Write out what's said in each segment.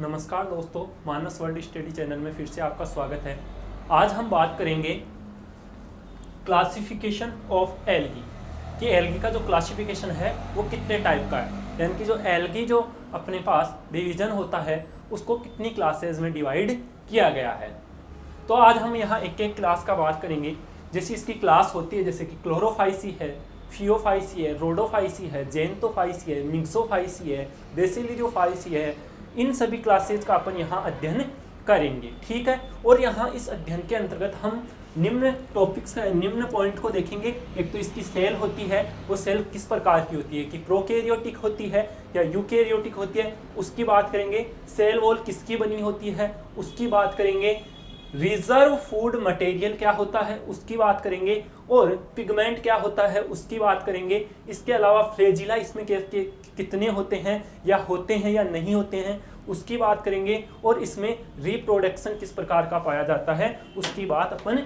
नमस्कार दोस्तों, मानस world study channel में फिर से आपका स्वागत है। आज हम बात करेंगे क्लासिफिकेशन ऑफ एल्गी कि एल्गी का जो क्लासिफिकेशन है वो कितने टाइप का है, यानी कि जो एल्गी जो अपने पास डिवीजन होता है उसको कितनी क्लासेस में डिवाइड किया गया है। तो आज हम यहाँ एक एक क्लास का बात करेंगे। जैसे इसकी क्लास होती है, जैसे कि क्लोरोफाइसी है, फियोफाइसी है, रोडोफाइसी है, जेंटोफाइसी है, मिक्सोफाइसी है, बेसिलियोफाइसी है। इन सभी क्लासेज का अपन यहाँ अध्ययन करेंगे, ठीक है। और यहाँ इस अध्ययन के अंतर्गत हम निम्न टॉपिक्स निम्न पॉइंट को देखेंगे। एक तो इसकी सेल होती है, वो सेल किस प्रकार की होती है, कि प्रोकैरियोटिक होती है या यूकैरियोटिक होती है, उसकी बात करेंगे। सेल वॉल किसकी बनी होती है उसकी बात करेंगे। रिजर्व फूड मटेरियल क्या होता है उसकी बात करेंगे, और पिगमेंट क्या होता है उसकी बात करेंगे। इसके अलावा फ्लैजिला इसमें कितने होते हैं या नहीं होते हैं उसकी बात करेंगे, और इसमें रिप्रोडक्शन किस प्रकार का पाया जाता है उसकी बात अपन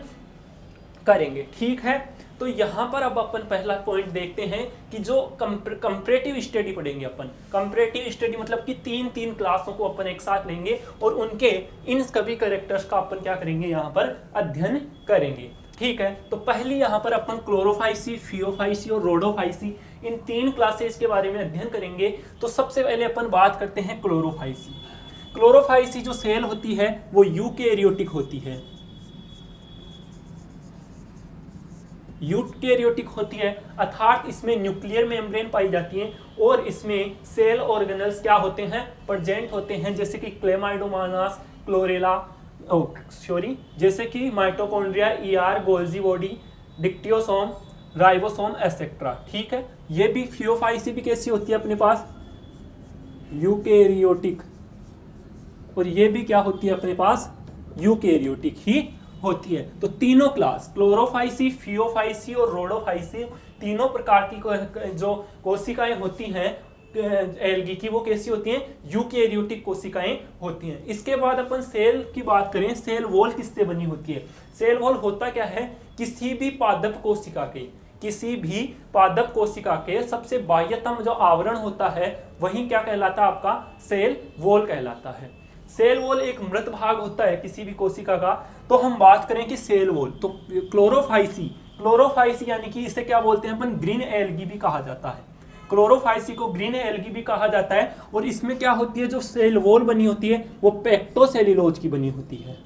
करेंगे, ठीक है। तो यहाँ पर अब अपन पहला पॉइंट देखते हैं कि जो कंपैरेटिव स्टडी पढ़ेंगे अपन। कंपैरेटिव स्टडी मतलब कि तीन क्लासों को अपन एक साथ लेंगे और उनके इन सभी कैरेक्टर्स का अपन क्या करेंगे यहाँ पर अध्ययन करेंगे, ठीक है। तो पहली यहाँ पर अपन क्लोरोफाइसी, फियोफाइसी और रोडोफाइसी इन तीन क्लासेस के बारे में अध्ययन करेंगे। तो सबसे पहले अपन बात करते हैं क्लोरोफाइसी। क्लोरोफाइसी जो सेल होती है वो यूकैरियोटिक होती है, यूकैरियोटिक होती है, अर्थात इसमें न्यूक्लियर मेम्ब्रेन पाई जाती है और इसमें सेल ऑर्गेनल्स क्या होते हैं, प्रेजेंट होते हैं, जैसे कि क्लेमाइडोमोनास, क्लोरेला, जैसे कि mitochondria, ER, Golgi body, dictyosome, ribosome etcetera, ठीक है। ये भी फियोफाइसी भी कैसी होती है अपने पास, यूकैरियोटिक, और ये भी क्या होती है अपने पास, यूकैरियोटिक ही होती है। तो तीनों क्लास क्लोरोफाइसी, फियोफाइसी और रोडोफाइसी तीनों प्रकार की जो कोशिकाएं होती हैं एल्गी की, वो कैसी होती हैं, यूकैरियोटिक कोशिकाएं होती हैं। इसके बाद अपन सेल की बात करें, सेल वॉल किससे बनी होती है। सेल वॉल होता क्या है, किसी भी पादप कोशिका के सबसे बाह्यतम जो आवरण होता है वही क्या कहलाता है, आपका सेल वॉल कहलाता है। सेल वॉल एक मृत भाग होता है किसी भी कोशिका का। तो हम बात करें कि सेल वॉल, तो क्लोरोफाइसी यानी कि इसे क्या बोलते हैं अपन, ग्रीन एल्गी भी कहा जाता है। क्लोरोफाइसी को ग्रीन एल्गी भी कहा जाता है। और इसमें क्या होती है, जो सेल वॉल बनी होती है वो पेक्टोसेल्यूलोज की बनी होती है,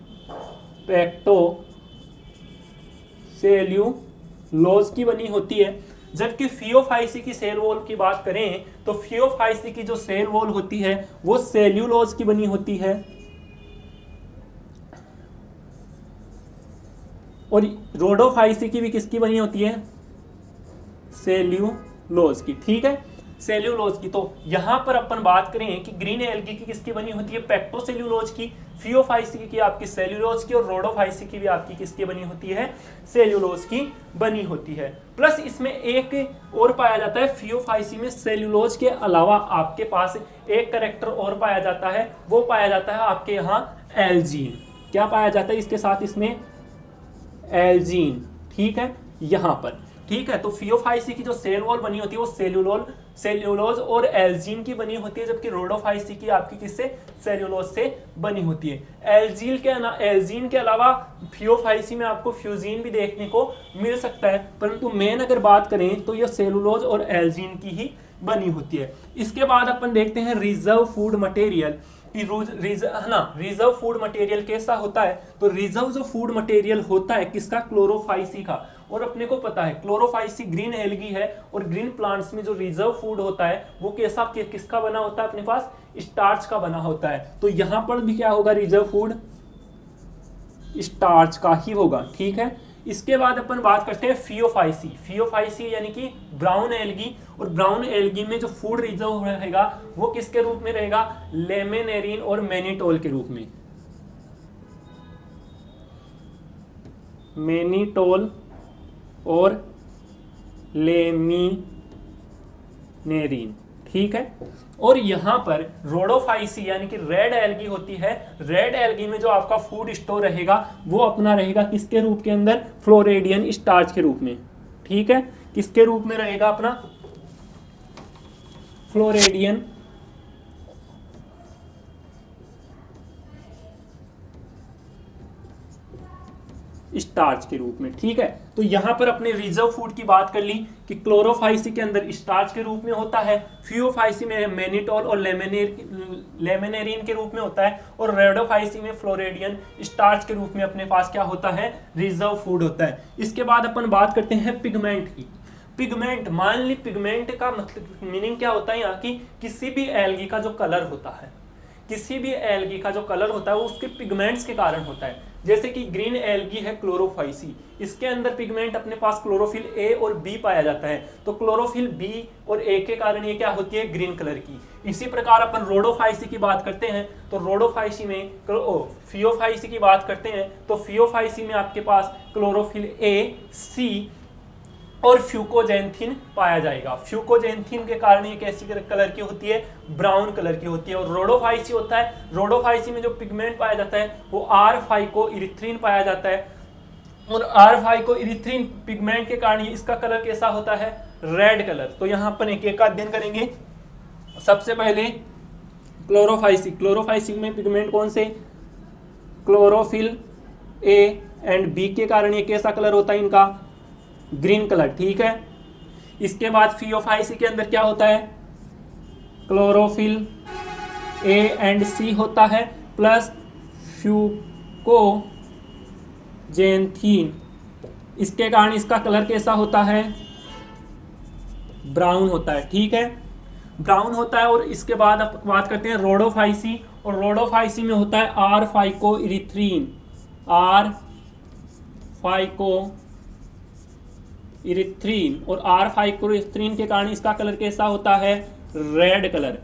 पेक्टोसेल्यूलोज की बनी होती है। जबकि फियोफाइसी की सेल वॉल की बात करें तो फियोफाइसी की जो सेल वॉल होती है वो सेल्यूलोज की बनी होती है, और रोडोफाइसी की भी किसकी बनी होती है, सेल्यूलोज की, ठीक है, सेल्यूलोज की। तो यहां पर अपन बात करें कि ग्रीन एल्गी की किसकी बनी होती है, पेक्टोसेल्यूलोज की, फियोफाइसी की आपकी सेल्यूलोज की, और रोडोफाइसी की भी आपकी किसकी बनी होती है, सेल्यूलोज की बनी होती है। प्लस इसमें एक और पाया जाता है, फियोफाइसी में सेल्यूलोज के अलावा आपके पास एक कैरेक्टर और पाया जाता है, वो पाया जाता है आपके यहाँ एल्जीन। क्या पाया जाता है इसके साथ, इसमें एल्जीन, ठीक है, यहां पर, ठीक है। तो फियोफाइसी की जो सेल वॉल बनी होती है वो सेल्यूलोज और एल्जीन की बनी होती है, जबकि रोडोफाइसी की आपकी किससे, सेल्यूलोज से बनी होती है। एल्जीन के अलावा फियोफाइसी में आपको फ्यूजीन भी देखने को मिल सकता है, परंतु मेन अगर बात करें तो यह सेल्यूलोज और एल्जीन की ही बनी होती है। इसके बाद अपन देखते हैं reserve food material. Reserve food material कैसा होता है, तो रिजर्व जो फूड मटेरियल होता है किसका, क्लोरोफाइसी का। और अपने को पता है क्लोरोफाइसी ग्रीन एल्गी है, और ग्रीन प्लांट्स में जो रिजर्व फूड होता है वो किसका बना होता है, अपने पास स्टार्च का बना होता है। तो यहां पर भी क्या होगा, रिजर्व फूड स्टार्च का ही होगा, ठीक है। इसके बाद अपन बात करते हैं फियोफाइसी यानी कि ब्राउन एल्गी, और ब्राउन एल्गी में जो फूड रिजर्व रहेगा वो किसके रूप में रहेगा, लेमिनेरिन और मैनिटोल के रूप में, मैनिटोल और लेमिनेरिन, ठीक है। और यहां पर रोडोफाइसी यानी कि रेड एल्गी होती है। रेड एल्गी में जो आपका फूड स्टोर रहेगा वो अपना रहेगा किसके रूप के अंदर, फ्लोरेडियन स्टार्च के रूप में, ठीक है। किसके रूप में रहेगा अपना, फ्लोरेडियन स्टार्च के रूप में। ठीक है, तो यहाँ पर अपने रिजर्व फूड की बात कर ली कि क्लोरोफाइसी के अंदर स्टार्च के रूप में होता है, फियोफाइसी में मैनिटोल और लेमिनेरिन के रूप में होता है, और रेडोफाइसी में फ्लोरेडियन स्टार्च के रूप में अपने पास क्या होता है, रिजर्व फूड होता है। इसके बाद अपन बात करते हैं पिगमेंट की। पिगमेंट, मान ली पिगमेंट का मतलब मीनिंग क्या होता है यहाँ की, किसी भी एल्गी का जो कलर होता है, किसी भी एल्गी का जो कलर होता है वो उसके पिगमेंट्स के कारण होता है। जैसे कि ग्रीन एल्गी है क्लोरोफाइसी, इसके अंदर पिगमेंट अपने पास क्लोरोफिल ए और बी पाया जाता है, तो क्लोरोफिल बी और ए के कारण ये क्या होती है, ग्रीन कलर की। इसी प्रकार अपन रोडोफाइसी की बात करते हैं तो रोडोफाइसी में फियोफाइसी की बात करते हैं तो फियोफाइसी में आपके पास क्लोरोफिल ए, सी और फ्यूकोजेंथिन पाया जाएगा। फ्यूकोजेंथिन के कारण ये कैसी कलर की होती है, ब्राउन कलर की होती है। और रोडोफाइसी होता है, रोडोफाइसी में जो पिगमेंट पाया जाता है वो आर फाइको इरिथ्रिन पाया जाता है, और आर फाइको इरिथ्रिन पिगमेंट के कारण इसका कलर कैसा होता है, रेड कलर। तो यहाँ पर एक एक का अध्ययन करेंगे। सबसे पहले क्लोरोफाइसी, क्लोरोफाइसी में पिगमेंट कौन से, क्लोरोफिल ए एंड बी के कारण ये कैसा कलर होता है इनका, ग्रीन कलर। ठीक है, इसके बाद फियोफाइसी के अंदर क्या होता है, क्लोरोफिल ए एंड सी होता है प्लस फ्यूकोजेंथिन, इसके कारण इसका कलर कैसा होता है, ब्राउन होता है। ठीक है, ब्राउन होता है। और इसके बाद अब बात करते हैं रोडोफाइसी, और रोडोफाइसी में होता है आर फाइको इरिथ्रीन, आर फाइको इरिथ्रीन, और आर फाइकोइरिथ्रीन के कारण इसका कलर कैसा होता है, रेड कलर।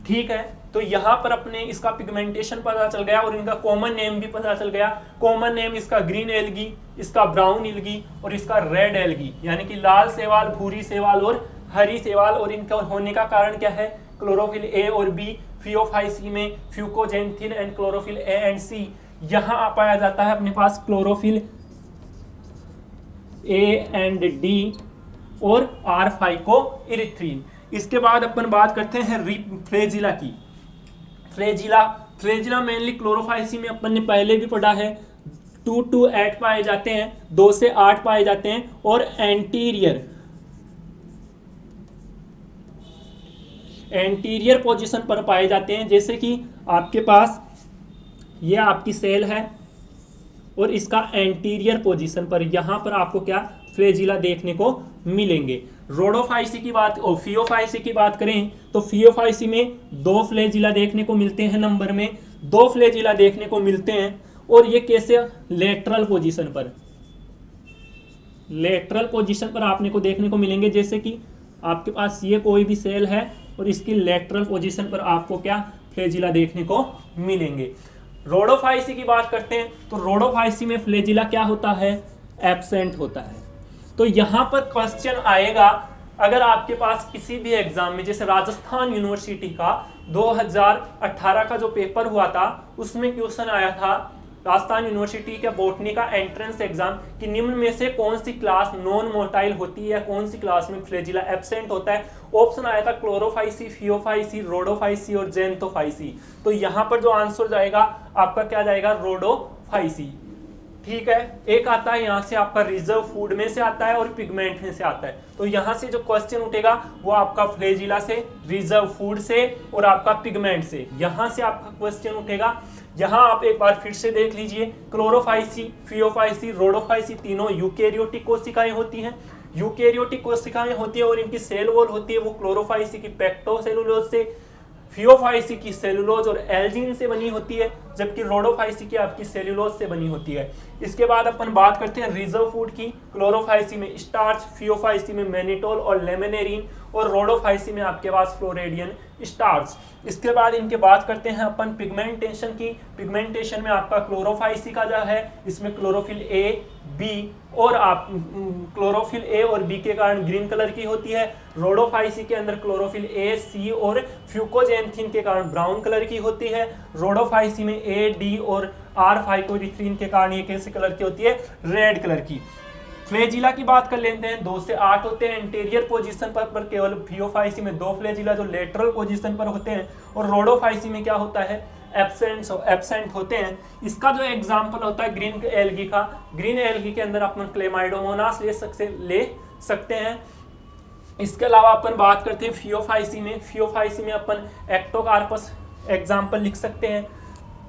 ठीक है, तो यहाँ पर अपने इसका पिगमेंटेशन पता चल गया और इनका कॉमन नेम भी पता चल गया। कॉमन नेम इसका ग्रीन एल्गी, इसका ब्राउन एल्गी और इसका रेड एल्गी, यानी कि लाल सेवाल, भूरी सेवाल और हरी सेवाल। और इनका होने का कारण क्या है, क्लोरोफिल ए और बी, फियोफाइसी में fucoxanthin and chlorophyll A and C. यहाँ पाया जाता है अपने पास क्लोरोफिल ए एंड डी और आर फाइको इरिथ्रीन। इसके बाद अपन बात करते हैं फ्लेजिला की। फ्लेजिला मेनली क्लोरोफाइसी में अपन ने पहले भी पढ़ा है, 2 to 8 पाए जाते हैं, 2 से 8 पाए जाते हैं, और एंटीरियर पोजीशन पर पाए जाते हैं। जैसे कि आपके पास ये आपकी सेल है और इसका एंटीरियर पोजीशन पर यहाँ पर आपको क्या, फ्लेजिला देखने को मिलेंगे। रोडोफाइसी की बात और फियोफाइसी की बात करें तो फियोफाइसी में 2 फ्लेजिला देखने को मिलते हैं, नंबर में 2 फ्लेजिला देखने को मिलते हैं। और ये कैसे, लेटरल पोजीशन पर, लेटरल पोजीशन पर आपने को देखने को मिलेंगे। जैसे कि आपके पास ये कोई भी सेल है और इसकी लेटरल पोजीशन पर आपको क्या, फ्लेजिला देखने को मिलेंगे। रोडोफाइसी की बात करते हैं तो रोडोफाइसी में फ्लेजिला क्या होता है, एब्सेंट होता है। तो यहाँ पर क्वेश्चन आएगा, अगर आपके पास किसी भी एग्जाम में, जैसे राजस्थान यूनिवर्सिटी का 2018 का जो पेपर हुआ था उसमें क्वेश्चन आया था, राजस्थान यूनिवर्सिटी के बॉटनी का एंट्रेंस एग्जाम, कि निम्न में से कौन सी क्लास नॉन मोटाइल होती है या कौन सी क्लास में फ्लेजिला एब्सेंट होता है। ऑप्शन आया था क्लोरोफाइसी, फियोफाइसी, रोडोफाइसी और जेंथोफाइसी। तो यहाँ पर जो आंसर जाएगा आपका क्या जाएगा, रोडोफाइसी। ठीक है, एक आता है यहाँ से आपका रिजर्व फूड में से आता है और पिगमेंट में से आता है। तो यहाँ से जो क्वेश्चन उठेगा वो आपका फ्लेजिला से, रिजर्व फूड से और आपका पिगमेंट से, यहाँ से आपका क्वेश्चन उठेगा। यहाँ आप एक बार फिर से देख लीजिए, क्लोरोफाइसी, फियोफाइसी, रोडोफाइसी तीनों यूकेरियोटिक कोशिकाएं होती हैं। यूकेरियोटिक कोशिकाएं होती है और इनकी सेल वॉल होती है वो क्लोरोफाइसी की पेक्टोसेलुलोज से, फियोफाइसी की सेलुलोज और एल्जिन से बनी होती है, जबकि रोडोफाइसी की आपकी सेलुलोज से बनी होती है। इसके बाद अपन बात करते हैं रिजर्व फूड की। क्लोरोफाइसी में स्टार्च, फियोफाइसी में मैनिटोल और लेमिनेरिन, और रोडोफाइसी में आपके पास फ्लोरेडियन स्टार्च। इसके बाद इनके बात करते हैं अपन पिगमेंटेशन की। पिगमेंटेशन में आपका क्लोरोफाइसी का जो है, इसमें क्लोरोफिल ए, बी और आप क्लोरोफिल ए और बी के कारण ग्रीन कलर की होती है। रोडोफाइसी के अंदर क्लोरोफिल ए, सी और फ्यूकोजेंथिन के कारण ब्राउन कलर की होती है। रोडोफाइसी में ए, डी और आर फाइकोइरिथ्रीन के कारण ये कैसे कलर की होती है, रेड कलर की। फ्लेजिला की बात कर लेते हैं, 2 से 8 होते हैं एंटीरियर पोजीशन पर केवल फियोफाइसी में 2 फ्लेजिला जो लेटरल पोजीशन पर होते हैं, और रोडोफाइसी में क्या होता है, एब्सेंट होते हैं। इसका जो एग्जाम्पल होता है ग्रीन एल्गी का, ग्रीन एल्गी के अंदर अपन क्लेमाइडोमोनास ले सकते हैं। इसके अलावा अपन बात करते हैं फियोफाइसी में, फियोफाइसी में अपन एक्टोकार्पस एग्जाम्पल लिख सकते हैं,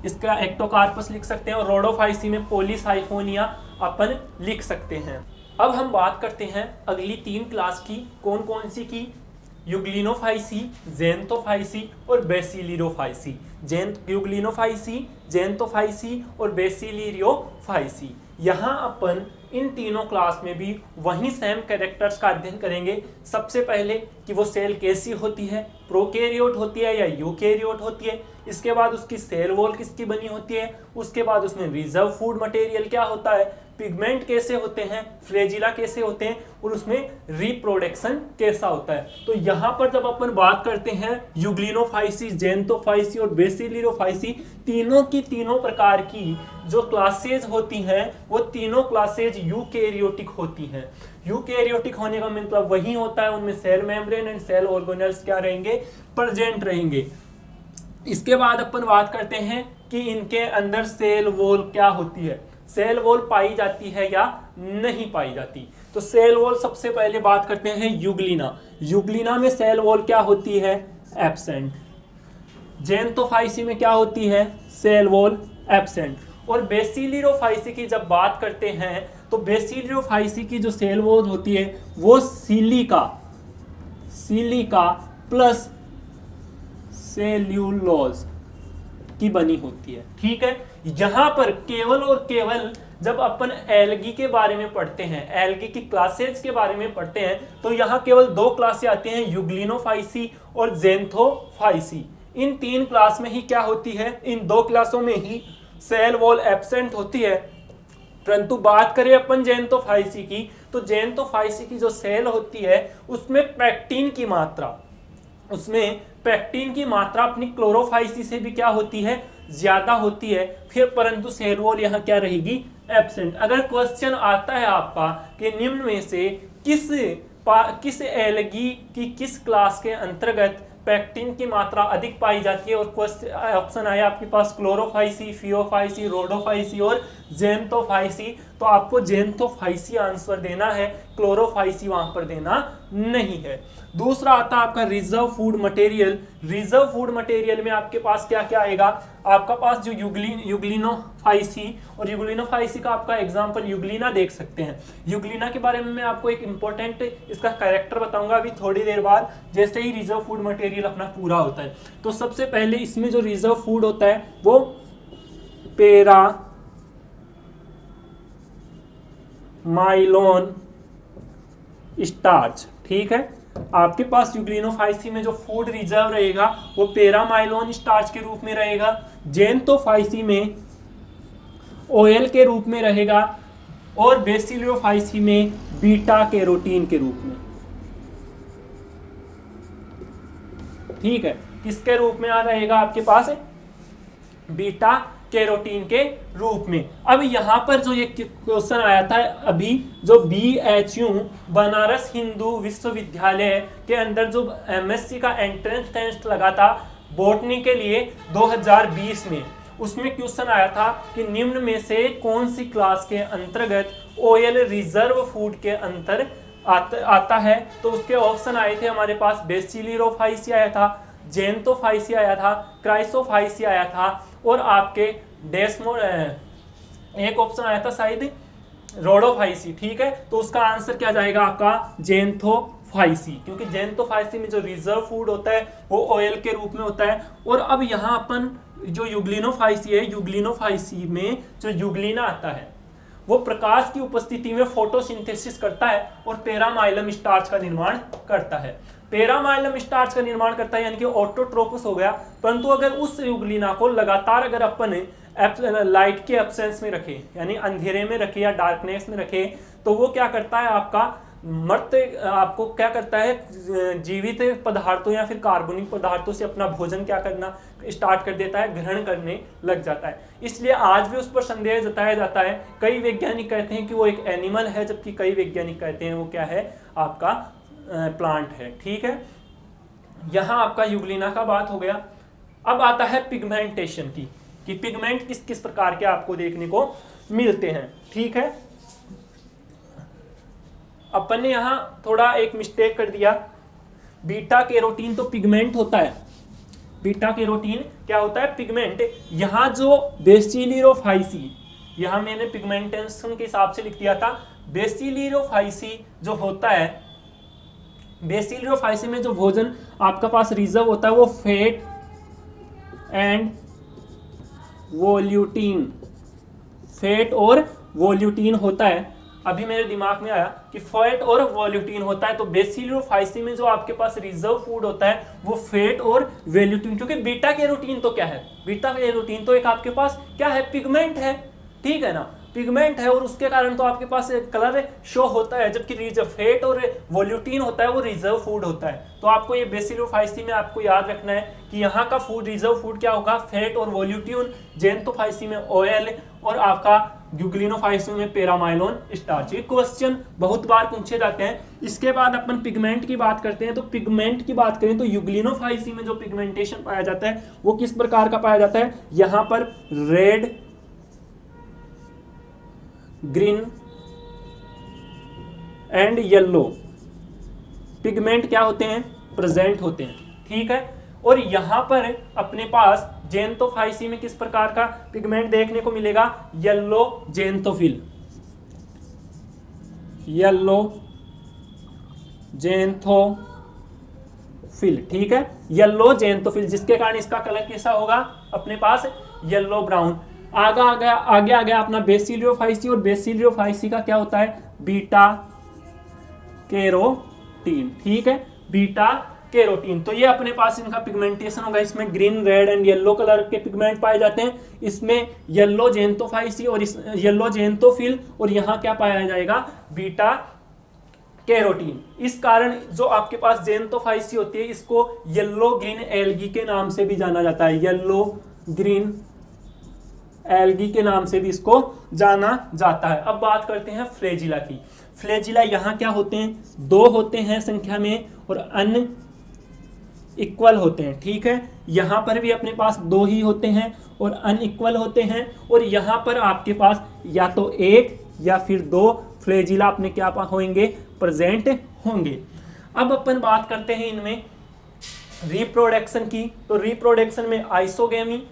इसका एक्टोकार्पस लिख सकते हैं, और रोडोफाइसी में पोलीसाइफोनिया अपन लिख सकते हैं। अब हम बात करते हैं अगली 3 क्लास की, कौन कौन सी की, यूग्लिनोफाइसी, ज़ेनथोफाइसी और बेसिलिरोफाइसी। यूग्लिनोफाइसी, ज़ेनथोफाइसी और बेसिलिरोफाइसी। यहाँ अपन इन तीनों क्लास में भी वही सेम कैरेक्टर्स का अध्ययन करेंगे। सबसे पहले कि वो सेल कैसी होती है, प्रोकैरियोट होती है या यूकैरियोट होती है, इसके बाद उसकी सेल वॉल किसकी बनी होती है, उसके बाद उसमें रिजर्व फूड मटेरियल क्या होता है, पिगमेंट कैसे होते हैं, फ्लैजिला कैसे होते हैं, और उसमें रिप्रोडक्शन कैसा होता है। तो यहाँ पर जब अपन बात करते हैं यूग्लिनोफाइसी, ज़ेनथोफाइसी और बेसिलिरोफाइसी, तीनों की तीनों प्रकार की जो क्लासेज होती हैं वो तीनों क्लासेज यूकैरियोटिक होती हैं। यूकैरियोटिक होने का मतलब वही होता है उनमें cell membrane and cell organelles क्या रहेंगे, प्रेजेंट रहेंगे। इसके बाद अपन बात करते हैं कि इनके अंदर सेल वॉल क्या होती है, सेल वॉल पाई जाती है या नहीं पाई जाती। तो सेल वॉल सबसे पहले बात करते हैं यूग्लिना, यूग्लिना में सेल वॉल क्या होती है, एब्सेंट। ज़ेनथोफाइसी में क्या होती है, सेल वॉल एब्सेंट। और बेसिलिरोफाइसी की जब बात करते हैं तो बेसिलिरोफाइसी की जो सेल वॉल होती है वो सिलिका प्लस सेल्यूलोज की बनी होती है। ठीक है, यहां पर केवल और केवल जब अपन एल्गी के बारे में पढ़ते हैं, एल्गी की क्लासेज के बारे में पढ़ते हैं, तो यहां केवल 2 क्लासें आती हैं, यूग्लिनोफाइसी और ज़ेनथोफाइसी। इन 3 क्लास में ही क्या होती है, इन 2 क्लासों में ही सेल वॉल एब्सेंट होती है। परंतु बात करें अपन ज़ेनथोफाइसी की, तो ज़ेनथोफाइसी की जो सेल होती है उसमें पैक्टिन की मात्रा अपनी क्लोरोफाइसी से भी क्या होती है, ज्यादा होती है। फिर परंतु सेल वॉल यहाँ क्या रहेगी, एब्सेंट। अगर क्वेश्चन आता है आपका कि निम्न में से किस एल्गी की किस क्लास के अंतर्गत पैक्टिन की मात्रा अधिक पाई जाती है, और ऑप्शन आया आपके पास क्लोरोफाइसी, फियोफाइसी, रोडोफाइसी और ज़ेनथोफाइसी, तो आपको ज़ेनथोफाइसी आंसर देना है, क्लोरोफाइसी वहां पर देना नहीं है। दूसरा आता है आपका reserve food material. Reserve food material में आपके पास क्या क्या आएगा, आपका पास जो यूग्लिनोफाइसी, और यूग्लिनोफाइसी का आपका एग्जांपल यूग्लिना देख सकते हैं। यूग्लिना के बारे में मैं आपको एक इंपॉर्टेंट इसका कैरेक्टर बताऊंगा अभी थोड़ी देर बाद, जैसे ही रिजर्व फूड मटेरियल अपना पूरा होता है। तो सबसे पहले इसमें जो रिजर्व फूड होता है वो पेरामाइलोन स्टार्च। ठीक है, आपके पास यूग्लिनोफाइसी में जो फूड रिजर्व रहेगा वो पेरामाइलोन स्टार्च के रूप में रहेगा, ज़ेनथोफाइसी में ऑयल के रूप में रहेगा, और बेसिलिरोफाइसी में बीटा कैरोटीन के रूप में। ठीक है, किसके रूप में आ रहेगा आपके पास, बीटा कैरोटीन के रूप में। अब यहां पर जो ये क्वेश्चन आया था अभी, जो BHU बनारस हिंदू विश्वविद्यालय के अंदर जो MSc का एंट्रेंस टेस्ट लगा था बॉटनी के लिए 2020 में, उसमें क्वेश्चन आया था कि निम्न में से कौन सी क्लास के अंतर्गत ऑयल रिजर्व फूड के अंतर आता है। तो उसके ऑप्शन आए थे हमारे पास, बेसिलिरोफाइसी आया था, ज़ेनथोफाइसी आया था, क्राइसोफाइसी आया था, और आपके एक ऑप्शन आया था शायद रोडोफाइसी। ठीक है, तो उसका आंसर क्या जाएगा आपका, ज़ेनथोफाइसी, क्योंकि ज़ेनथोफाइसी में जो रिजर्व फूड होता है वो ऑयल के रूप में होता है। और अब यहाँ अपन जो यूग्लिनोफाइसी है, यूग्लिनोफाइसी में जो यूग्लिना आता है वो प्रकाश की उपस्थिति में फोटोसिंथेसिस करता है और पेरामाइलम स्टार्च का निर्माण करता है। पेरामाइलम स्टार्च का निर्माण करता है यानी कि ऑटोट्रोपस हो गया। परंतु अगर उस यूग्लिना को लगातार अगर अपन लाइट के एब्सेंस में रखे, यानी अंधेरे में रखे या डार्कनेस में रखे, तो वो क्या करता है, आपको क्या करता है, जीवित पदार्थों या फिर कार्बनिक पदार्थों से अपना भोजन क्या करना स्टार्ट कर देता है, ग्रहण करने लग जाता है। इसलिए आज भी उस पर संदेह जताया जाता है। कई वैज्ञानिक कहते हैं कि वो एक एनिमल है, जबकि कई वैज्ञानिक कहते हैं वो क्या है, आपका प्लांट है। ठीक है, यहाँ आपका यूग्लिना का बात हो गया। अब आता है पिगमेंटेशन की, कि पिगमेंट किस किस प्रकार के आपको देखने को मिलते हैं। ठीक है, अपन ने यहां थोड़ा एक मिस्टेक कर दिया। बीटा कैरोटीन तो पिगमेंट होता है, बीटा कैरोटीन क्या होता है, पिगमेंट। यहां जो बेसिलियोफाइसी, यहां मैंने पिगमेंटेशन के हिसाब से लिख दिया था, बेसिलियोफाइसी जो होता है, बेसिलियोफाइसी में जो भोजन आपका पास रिजर्व होता है वो फैट एंड वोल्यूटीन, फैट और वोल्यूटीन होता है। अभी मेरे दिमाग में आया कि फैट और वोल्यूटीन होता है, तो बेसिलियोफाइसी में जो आपके पास रिजर्व फूड होता है वो फैट और वोल्यूटीन, क्योंकि बीटा कैरोटीन तो क्या है, बीटा कैरोटीन तो एक आपके पास क्या है, पिगमेंट है। ठीक है ना, पिगमेंट है और उसके कारण तो आपके पास कलर शो होता है, जबकि रिजर्व फैट और वोल्यूटीन होता है वो रिजर्व फूड होता है। तो आपको ये बेसिलियोफाइसी में आपको याद रखना है कि यहाँ का फूड, रिजर्व फूड क्या होगा, फैट और वोल्यूटीन, जेंटोफाइसी में ऑयल और आपका यूग्लिनोफाइसी में पैरामाइलोन स्टार्च। ये क्वेश्चन बहुत बार पूछे जाते हैं। इसके बाद अपन पिगमेंट की बात करते हैं, तो पिगमेंट की बात करें तो यूग्लिनोफाइसी में जो पिगमेंटेशन पाया जाता है वो किस प्रकार का पाया जाता है, यहाँ पर red, green and yellow pigment क्या होते हैं, प्रेजेंट होते हैं। ठीक है, और यहां पर अपने पास जेंटोफाइसी में किस प्रकार का पिगमेंट देखने को मिलेगा, येलो जेंथोफिल, येलो जेंथोफिल। ठीक है, येलो जेंथोफिल, जिसके कारण इसका कलर कैसा होगा, अपने पास येलो ब्राउन। आगे आ गया अपना बेसिलियोफाइसी, और बेसिलियोफाइसी का क्या होता है, बीटा कैरोटीन। ठीक है, बीटा कैरोटीन। तो ये अपने पास इनका पिगमेंटेशन होगा, इसमें green, red and yellow colour के पिगमेंट पाए जाते हैं। इसमें येलो जेंटोफाइसी और येलो जेंटोफिल, और यहाँ क्या पाया जाएगा, बीटा कैरोटीन। इस कारण जो आपके पास जेंटोफाइसी होती है इसको येलो ग्रीन एल्गी के नाम से भी जाना जाता है, येलो ग्रीन एल्गी के नाम से भी इसको जाना जाता है। अब बात करते हैं फ्लैजिला की। फ्लैजिला यहाँ क्या होते हैं, दो होते हैं संख्या में और अन इक्वल होते हैं। ठीक है, यहाँ पर भी अपने पास दो ही होते हैं और अनइक्वल होते हैं, और यहाँ पर आपके पास या तो एक या फिर दो फ्लैजिला अपने क्या होंगे, प्रेजेंट होंगे। अब अपन बात करते हैं इनमें रिप्रोडक्शन की। तो रिप्रोडक्शन में आइसोगेमी,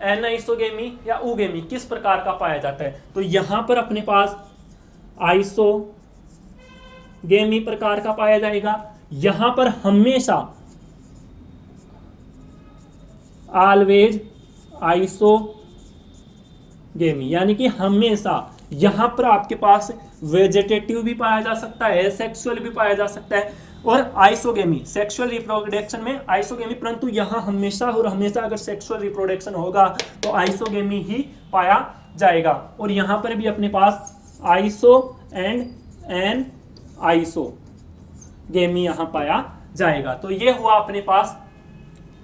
एनाइसोगेमी या उगेमी किस प्रकार का पाया जाता है, तो यहां पर अपने पास आइसोगेमी प्रकार का पाया जाएगा। यहां पर हमेशा ऑलवेज आइसोगेमी, यानी कि हमेशा यहां पर आपके पास वेजिटेटिव भी पाया जा सकता है, सेक्सुअल भी पाया जा सकता है, और आइसोगेमी, सेक्सुअल रिप्रोडक्शन में आइसोगेमी, परंतु यहां हमेशा और हमेशा अगर सेक्सुअल रिप्रोडक्शन होगा तो आइसोगेमी ही पाया जाएगा। और यहां पर भी अपने पास आइसो एंड एन आइसोगेमी यहां पाया जाएगा। तो ये हुआ अपने पास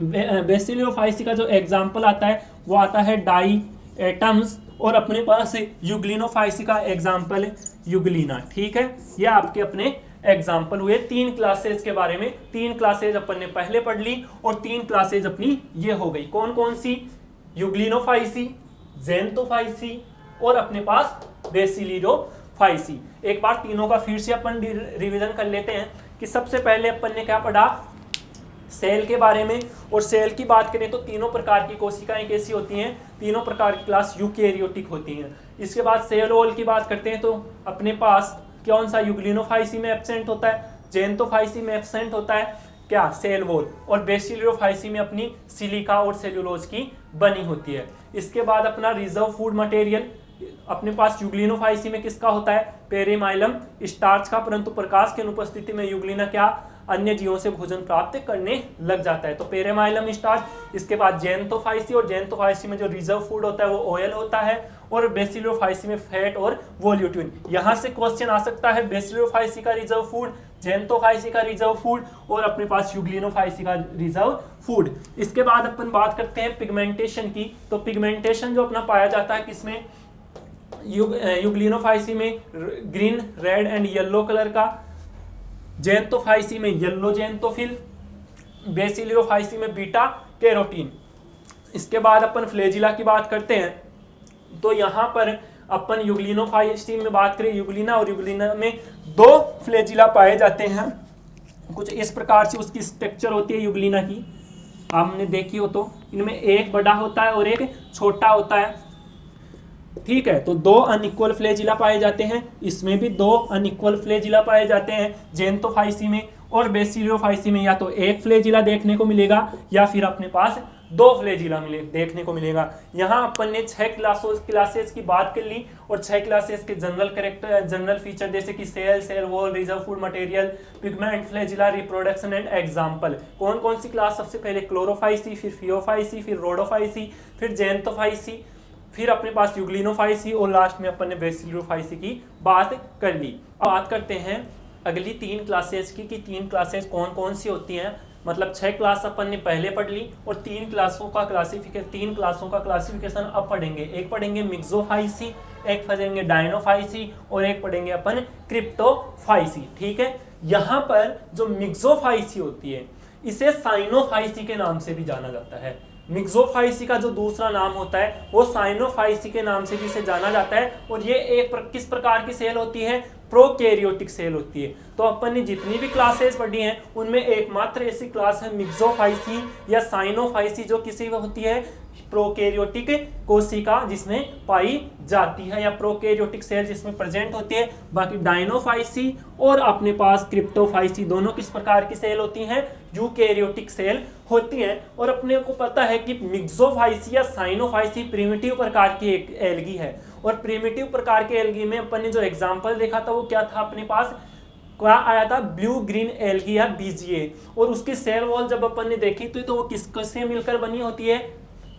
बेसिलियोफाइसी का जो एग्जाम्पल आता है वो आता है डाई एटम्स, और अपने पास यूग्लिनोफाइसी का एग्जाम्पल यूग्लिना। ठीक है, ये आपके अपने एग्जाम्पल हुए। 3 क्लासेज के बारे में, 3 क्लासेज अपन ने पहले पढ़ ली और 3 क्लासेज अपनी ये हो गई। कौन कौन सी, यूग्लिनोफाइसी, जेंटोफाइसी और अपने पास बेसिलियोफाइसी। एक बार तीनों का फिर से अपन रिवीजन कर लेते हैं कि सबसे पहले अपन ने क्या पढ़ा, सेल के बारे में। और सेल की बात करें तो तीनों प्रकार की कोशिकाएं कैसी होती हैं, तीनों प्रकार की क्लास यूकैरियोटिक होती हैं। इसके बाद सेल वॉल की बात करते हैं तो अपने पास कौन सा, यूग्लिनोफाइसी में एब्सेंट होता है, जेंटोफाइसी में एब्सेंट होता है क्या, सेल वॉल, और बेसिलियोफाइसी में अपनी सिलिका और सेल्यूलोज की बनी होती है। इसके बाद अपना रिजर्व फूड मटेरियल अपने पास यूग्लिनोफाइसी में किसका होता है, पेरीमाइलम स्टार्च का, परंतु प्रकाश की अनुपस्थिति में यूग्लिना क्या अन्य जीवों से भोजन प्राप्त करने लग जाता है, तो पेरीमाइलम स्टार्च। इसके बाद जेंटोफाइसी, और जेंटोफाइसी में जो रिजर्व फूड होता है वो ऑयल होता है, और बेसिलियोफाइसी में फैट और वोल्यूटिन। यहां से क्वेश्चन आ सकता है, बेसिलियोफाइसी का रिजर्व फूड, जेंटोफाइसी का रिजर्व फूड और अपने पास यूग्लिनोफाइसी का रिजर्व फूड। इसके बाद अपन बात करते हैं पिगमेंटेशन की। तो पिगमेंटेशन जो अपना पाया जाता है किसमें, यूग्लिनोफाइसी में green, red and yellow colour का, जेंटोफाइसी में येलो जेंटोफिल, बेसिलियोफाइसी में बीटा कैरोटीन। इसके बाद अपन फ्लैजिला की बात करते हैं, तो यहाँ पर अपन यूग्लिनोफाइसीन में बात करें, यूग्लिना और यूग्लिना में 2 फ्लैजिला पाए जाते हैं। कुछ इस प्रकार से उसकी स्ट्रक्चर होती है यूग्लिना की, आपने देखी हो तो, इनमें एक बड़ा होता है और एक छोटा होता है, ठीक है। तो 2 अनइक्वल फ्लैजिला पाए जाते हैं, इसमें भी 2 अनइक्वल फ्लैजिला पाए जाते हैं ज़ैंथोफाइसी में, और बेसिलियोफाइसी में या तो 1 फ्लैजिला देखने को मिलेगा या फिर अपने पास 2 फ्लैजिला देखने को मिलेगा। यहाँ अपन ने 6 क्लासेस की बात कर ली और 6 क्लासेस के जनरल फीचर जैसे कि cell wall, reserve food material, pigment, flagella, reproduction and example. कौन कौन सी क्लास? सबसे पहले क्लोरोफाइसी, फिर फियोफाइसी, फिर रोडोफाइसी, फिर ज़ैंथोफाइसी, फिर अपने पास यूग्लिनोफाइसी और लास्ट में अपन ने बेसिलियोफाइसी की बात कर ली। अब बात करते हैं अगली 3 क्लासेस की कि 3 क्लासेस कौन कौन सी होती हैं। मतलब 6 क्लास अपन ने पहले पढ़ ली और 3 क्लासों का क्लासिफिकेशन अब पढ़ेंगे। एक पढ़ेंगे मिक्सोफाइसी, एक पढ़ेंगे डायनोफाइसी और एक पढ़ेंगे अपन क्रिप्टोफाइसी, ठीक है। यहाँ पर जो मिक्सोफाइसी होती है इसे साइनोफाइसी के नाम से भी जाना जाता है। मिक्सोफाइसी का जो दूसरा नाम होता है वो साइनोफाइसी के नाम से भी इसे जाना जाता है। और ये किस प्रकार की सेल होती है? प्रोकैरियोटिक सेल होती है। तो अपन ने जितनी भी क्लासेस पढ़ी हैं उनमें एकमात्र ऐसी क्लास है मिक्सोफाइसी या साइनोफाइसी जो किसी में होती है प्रोकैरियोटिक कोशिका जिसमें पाई जाती है या प्रोकैरियोटिक सेल जिसमें प्रेजेंट होती है। बाकी डायनोफाइसी और अपने पास क्रिप्टोफाइसी दोनों किस प्रकार की सेल होती हैं? यूकैरियोटिक सेल होती हैं। और अपने को पता है कि मिक्सोफाइसी या साइनोफाइसी प्रिमिटिव प्रकार की एक एल्गी है। और प्रिमिटिव प्रकार के एल्गी में अपन ने जो एग्जाम्पल देखा था वो क्या था? अपने पास क्या आया था? ब्लू ग्रीन एल्गी या बीजीए। और उसकी सेल वॉल जब अपन ने देखी तो वो किससे मिलकर बनी होती है?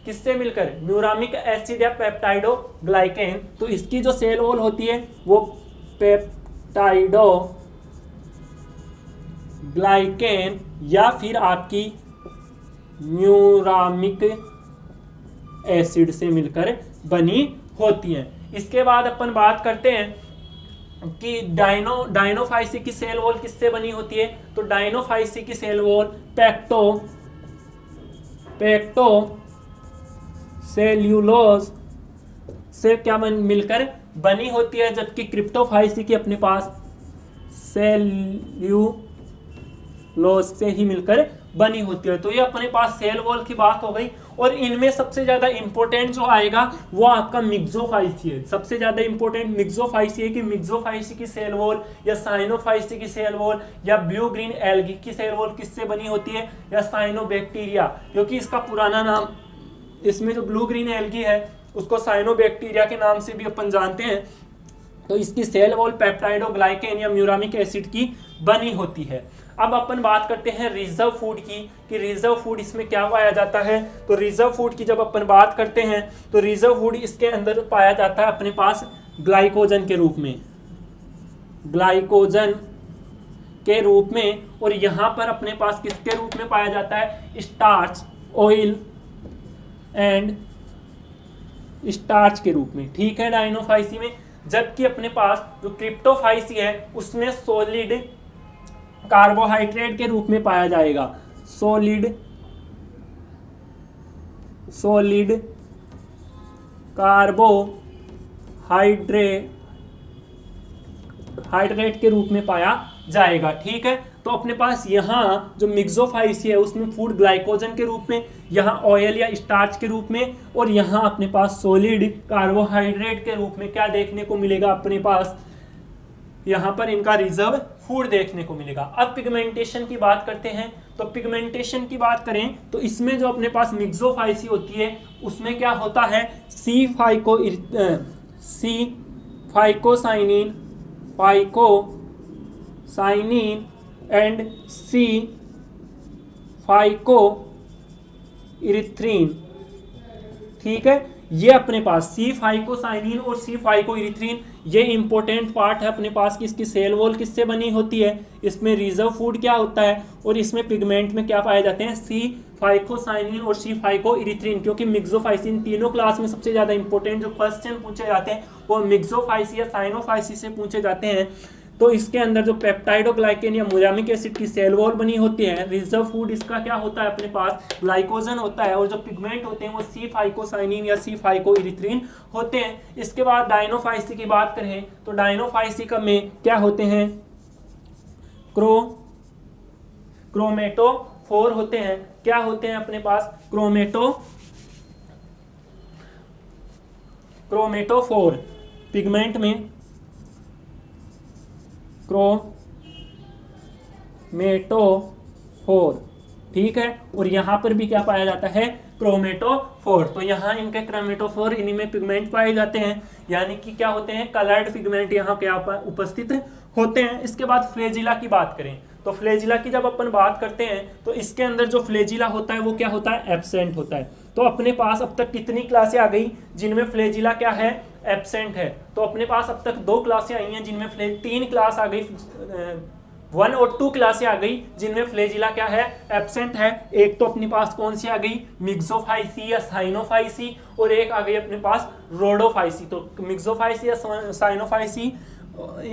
किससे मिलकर? म्यूरामिक एसिड या पेप्टाइडोग्लाइकेन। तो इसकी जो सेल वॉल होती है वो पेप्टाइडोग्लाइकेन या फिर आपकी म्यूरामिक एसिड से मिलकर बनी होती है। इसके बाद अपन बात करते हैं कि डायनोफाइसी की सेल वॉल किससे बनी होती है? तो डायनोफाइसी की सेल वॉल पेक्टो सेल्यूलोज से क्या मिलकर बनी होती है, जबकि क्रिप्टोफाइसी की अपने पास सेल्यूलोज से ही मिलकर बनी होती है। तो ये अपने पास सेल वॉल की बात हो गई। और इनमें सबसे ज्यादा इंपॉर्टेंट जो आएगा वो आपका मिक्सोफाइसी है। सबसे ज्यादा इंपॉर्टेंट मिक्सोफाइसी है कि मिक्सोफाइसी की सेल वॉल या साइनोफाइसी की सेल वॉल या ब्लू ग्रीन एल्गी की सेल वॉल किससे बनी होती है? या साइनोबैक्टीरिया, क्योंकि इसका पुराना नाम, इसमें जो ब्लू ग्रीन एल्गी है उसको साइनोबैक्टीरिया के नाम से भी अपन जानते हैं। तो इसकी सेल वॉल पेप्टाइडोग्लाइकेन या म्यूरामिक एसिड की बनी होती है। अब अपन बात करते हैं रिजर्व फूड की कि रिजर्व फूड इसमें क्या पाया जाता है। तो रिजर्व फूड की जब अपन बात करते हैं तो रिजर्व फूड इसके अंदर पाया जाता है अपने पास ग्लाइकोजन के रूप में, और यहाँ पर अपने पास किसके रूप में पाया जाता है? स्टार्च, ऑयल एंड स्टार्च के रूप में, ठीक है, डायनोफाइसी में। जबकि अपने पास जो क्रिप्टोफाइसी है उसमें सॉलिड कार्बोहाइड्रेट के रूप में पाया जाएगा। सॉलिड कार्बोहाइड्रेट के रूप में पाया जाएगा, ठीक है। तो अपने पास यहाँ जो मिक्सोफाइसी है उसमें फूड ग्लाइकोजन के रूप में, यहाँ ऑयल या स्टार्च के रूप में, और यहाँ अपने पास सॉलिड कार्बोहाइड्रेट के रूप में क्या देखने को मिलेगा? अपने पास यहाँ पर इनका रिजर्व फूड देखने को मिलेगा। अब पिगमेंटेशन की बात करते हैं। तो पिगमेंटेशन की बात करें तो इसमें जो अपने पास मिक्सोफाइसी होती है उसमें क्या होता है? सी फाइकोसाइनिन एंड सी फाइकोइरिथ्रिन, ठीक है। ये अपने पास सी फाइकोसाइनिन और सी फाइकोइरिथ्रिन ये इंपॉर्टेंट पार्ट है अपने पास कि इसकी सेल वॉल किससे बनी होती है, इसमें रिजर्व फूड क्या होता है और इसमें पिगमेंट में क्या पाए जाते हैं? सी फाइकोसाइनिन और सी फाइकोइरिथ्रिन। क्योंकि मिक्सोफाइसिन तीनों क्लास में सबसे ज्यादा इंपॉर्टेंट जो क्वेश्चन पूछे जाते हैं वो मिक्सोफाइसी या साइनोफाइसी से पूछे जाते हैं। तो इसके अंदर जो पेप्टाइडोग्लाइकेन या मुरामिक एसिड की सेल वॉल बनी होती है। रिजर्व फूड इसका क्या होता है, अपने पास ग्लाइकोजन होता है, और जो पिगमेंट होते हैं वो सी फाइकोसाइनिन या सी फाइकोइरिथ्रिन होते हैं। इसके बाद डायनोफाइसी की बात करें तो डायनोफाइसी का में क्या होते हैं, क्रोमेटोफोर होते हैं। क्या होते हैं अपने पास, क्रोमेटोफोर, पिगमेंट में क्रोमेटोफोर, ठीक है। और यहां पर भी क्या पाया जाता है, क्रोमेटोफोर। तो यहाँ इनके क्रोमेटोफोर, इन्हीं में पिगमेंट पाए जाते हैं, यानी कि क्या होते हैं, कलर्ड पिगमेंट यहाँ क्या उपस्थित होते हैं। इसके बाद फ्लेजिला की बात करें तो फ्लेजिला की जब अपन बात करते हैं तो इसके अंदर जो फ्लेजिला होता है वो क्या होता है, एब्सेंट होता है। तो अपने पास अब तक कितनी क्लासें आ गई जिनमें फ्लेजिला क्या है, एब्सेंट है। तो अपने पास अब तक 2 क्लासें आई हैं जिनमें 3 क्लास आ गई, 1 और 2 क्लासें आ गई जिनमें फ्लेजिला क्या है, एब्सेंट है। एक तो अपने पास कौन सी आ गई, मिक्सोफाइसी या साइनोफाइसी, और एक आ गई अपने पास रोडोफाइसी। तो मिक्सोफाइसी या साइनोफाइसी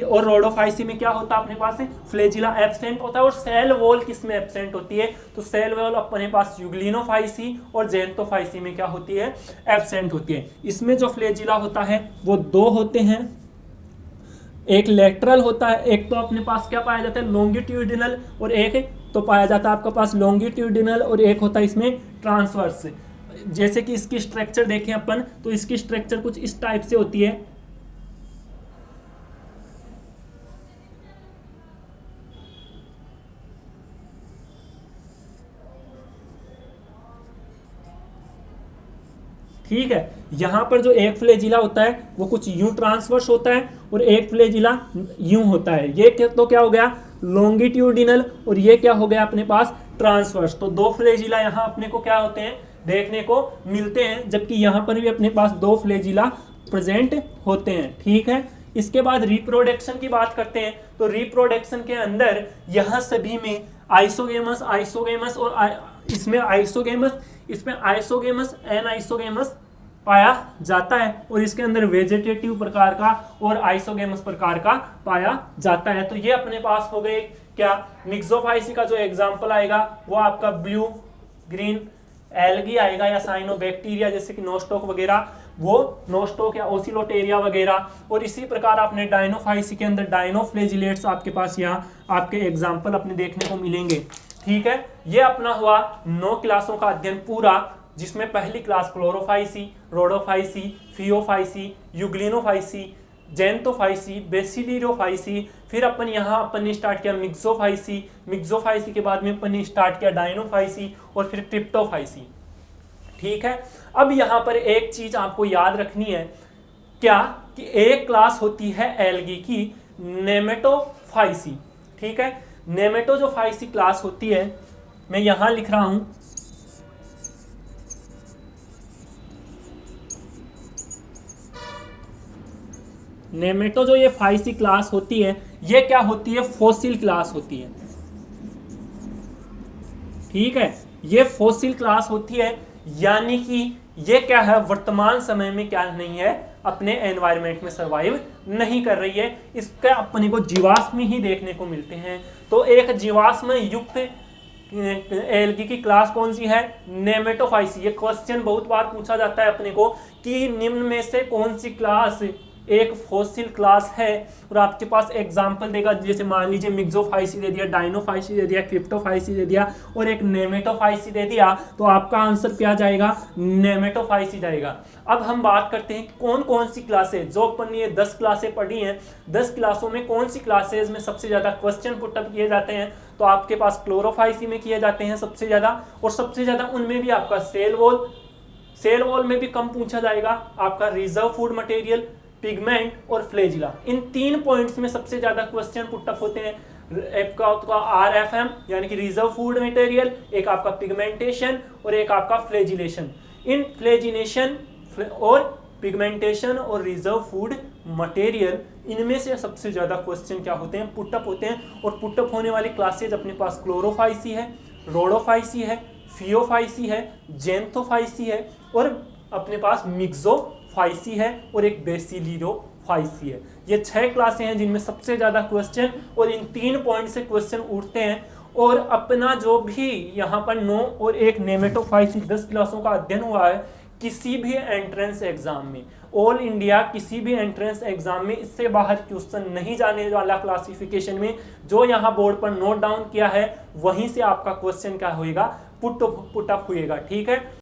और रोडोफाइसी में क्या होता है, अपने पास फ्लेजिला एब्सेंट होता है। और सेल वॉल किसमें एब्सेंट होती है, तो सेल वॉल अपने पास यूग्लिनोफाइसी और जेंटोफाइसी में क्या होती है, एब्सेंट होती है। इसमें जो फ्लेजिला होता है वो 2 होते हैं, एक लेटरल होता है, एक तो अपने पास क्या पाया जाता है, लॉन्गिट्यूडिनल, और एक तो पाया जाता है आपके पास लॉन्गिट्यूडिनल, और एक होता है इसमें ट्रांसवर्स। जैसे कि इसकी स्ट्रक्चर देखें अपन तो इसकी स्ट्रक्चर कुछ इस टाइप से होती है। ठीक है, यहां पर जो एक फ्लेजिला होता है वो कुछ यूं ट्रांसवर्स होता है और एक फ्लेजिला यूं होता है। ये तो क्या हो गया, लॉन्गिट्यूडिनल, और ये क्या हो गया अपने पास, ट्रांसवर्स। तो 2 फ्लेजिला यहां अपने को क्या होते हैं, देखने को मिलते हैं, जबकि यहां पर भी अपने पास 2 फ्लेजिला प्रेजेंट होते हैं। ठीक है, इसके बाद रिप्रोडक्शन की बात करते हैं तो रिप्रोडक्शन के अंदर यहां सभी में आइसोगेमस और इसमें आइसोगेमस एनाइसोगेमस पाया जाता है, और इसके अंदर वेजिटेटिव प्रकार का और आइसोगेमस प्रकार का पाया जाता है। तो ये अपने पास हो गए क्या, मिक्सोफाइसी का जो एग्जांपल आएगा वो आपका ब्लू ग्रीन एल्गी आएगा, या साइनोबैक्टीरिया जैसे कि नोस्टोक वगैरह, वो नोस्टोक या ओसिलोटेरिया वगैरह। और इसी प्रकार आपने डायनोफाइसी के अंदर डायनोफ्लेजिलेट्स आपके पास यहाँ आपके एग्जाम्पल अपने देखने को मिलेंगे। ठीक है, ये अपना हुआ 9 क्लासों का अध्ययन पूरा, जिसमें पहली क्लास क्लोरोफाइसी, रोडोफाइसी, फियोफाइसी, यूग्लिनोफाइसी, जेंटोफाइसी, बेसिलिरोफाइसी, फिर अपन ने स्टार्ट किया मिक्सोफाइसी के बाद में अपन ने स्टार्ट किया डायनोफाइसी, और फिर ट्रिप्टोफाइसी। ठीक है, अब यहाँ पर एक चीज आपको याद रखनी है, क्या कि एक क्लास होती है एल्गी की, नेमेटोफाइसी। ठीक है, नेमेटोजोफाइसी क्लास होती है, मैं यहां लिख रहा हूं, नेमेटो जो ये फाइसी क्लास होती है, ये क्या होती है, फॉसिल क्लास होती है। ठीक है, ये फॉसिल क्लास होती है, यानी कि ये क्या है, वर्तमान समय में क्या नहीं है, अपने एनवायरनमेंट में सर्वाइव नहीं कर रही है। इसका अपने को जीवाश्म ही देखने को मिलते हैं। तो एक जीवाश्म युक्त एल्गी की क्लास कौन सी है, नेमेटोफाइसी। ये क्वेश्चन बहुत बार पूछा जाता है अपने को कि निम्न में से कौन सी क्लास एक फॉसिल क्लास है, और आपके पास एग्जांपल देगा, जैसे मान लीजिए मिक्सोफाइसी दे दिया, डायनोफाइसी दे दिया, क्रिप्टोफाइसी दे दिया और एक नेमेटोफाइसी दे दिया, तो आपका आंसर क्या जाएगा, नेमेटोफाइसी जाएगा। अब हम बात करते हैं कि कौन कौन सी क्लासेज, जो अपन ने 10 क्लासें पढ़ी हैं, 10 क्लासों में कौन सी क्लासेज में सबसे ज्यादा क्वेश्चन पुटअप किए जाते हैं। तो आपके पास क्लोरोफाइसी में किए जाते हैं सबसे ज्यादा, और सबसे ज्यादा उनमें भी आपका सेल वॉल में भी कम पूछा जाएगा, आपका रिजर्व फूड मटेरियल, पिगमेंट और फ्लेजिला। इन 3 पॉइंट्स में सबसे ज्यादा क्वेश्चन पुटअप होते हैं। एक आपका RFM यानी कि रिजर्व फूड मटेरियल, एक आपका पिगमेंटेशन और एक आपका फ्लेजिलेशन। इन फ्लेजिलेशन और पिगमेंटेशन और रिजर्व फूड मटेरियल, इनमें से सबसे ज्यादा क्वेश्चन क्या होते हैं, पुटअप होते हैं। और पुटअप होने वाली क्लासेज अपने पास क्लोरोफाइसी है, रोडोफाइसी है, फियोफाइसी है, जेंथोफाइसी है, और अपने पास मिक्सोफाइसी है, और एक बेसिलिरोफाइसी फाइसी है। ये 6 क्लासें हैं जिनमें सबसे ज़्यादा क्वेश्चन और इन 3 पॉइंट से क्वेश्चन उठते हैं। और अपना जो भी यहाँ पर 9 और 1 नेमेटोफाइसी 10 क्लासों का अध्ययन हुआ है, किसी भी एंट्रेंस एग्जाम में, ऑल इंडिया किसी भी एंट्रेंस एग्जाम में इससे बाहर क्वेश्चन नहीं जाने वाला क्लासिफिकेशन में। जो यहाँ बोर्ड पर नोट डाउन किया है वहीं से आपका क्वेश्चन क्या होएगा, पुट अप होएगा। ठीक है।